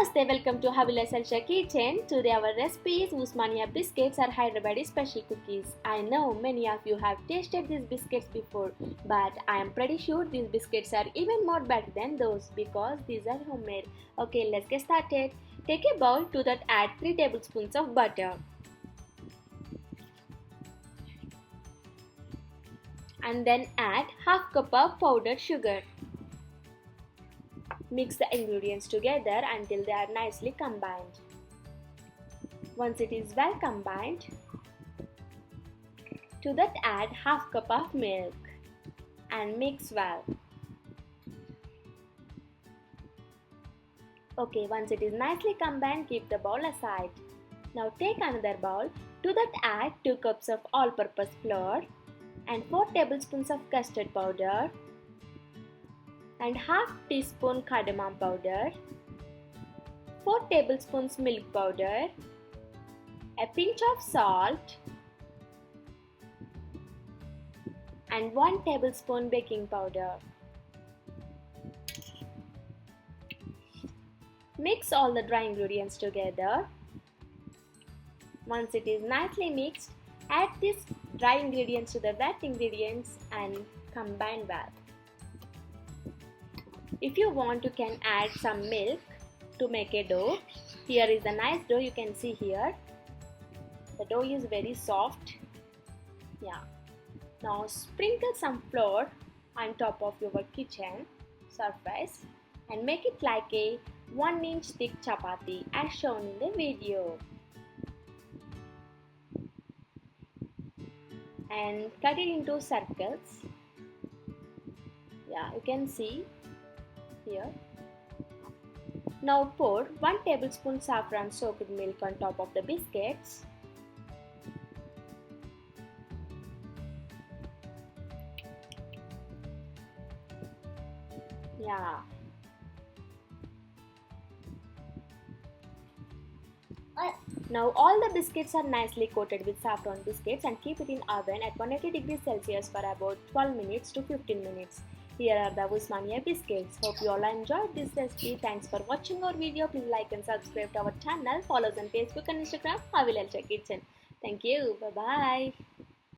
Namaste, welcome to Havilah Elsha kitchen. Today our recipe is Osmania Biscuits or Hyderabadi special cookies. I know many of you have tasted these biscuits before, but I am pretty sure these biscuits are even more better than those because these are homemade. Okay, let's get started. Take a bowl, to that add 3 tablespoons of butter. And then add half cup of powdered sugar. Mix the ingredients together until they are nicely combined. Once it is well combined, to that add half cup of milk and mix well. Okay, once it is nicely combined, keep the bowl aside. Now take another bowl. To that add 2 cups of all-purpose flour and 4 tablespoons of custard powder and half teaspoon cardamom powder, 4 tablespoons milk powder, a pinch of salt and 1 tablespoon baking powder. Mix all the dry ingredients together. Once it is nicely mixed, add these dry ingredients to the wet ingredients and combine well. If you want, you can add some milk to make a dough. Here is a nice dough, you can see here. The dough is very soft. Yeah. Now sprinkle some flour on top of your kitchen surface and make it like a 1-inch thick chapati as shown in the video. And cut it into circles. Yeah, you can see here. Now pour 1 tablespoon saffron soaked milk on top of the biscuits. Yeah. Now all the biscuits are nicely coated with saffron biscuits and keep it in oven at 180 degrees Celsius for about 12 minutes to 15 minutes. Here are the Osmania Biscuits. Hope you all enjoyed this recipe. Thanks for watching our video. Please like and subscribe to our channel. Follow us on Facebook and Instagram, Havilah Elsha Kitchen. Thank you. Bye-bye.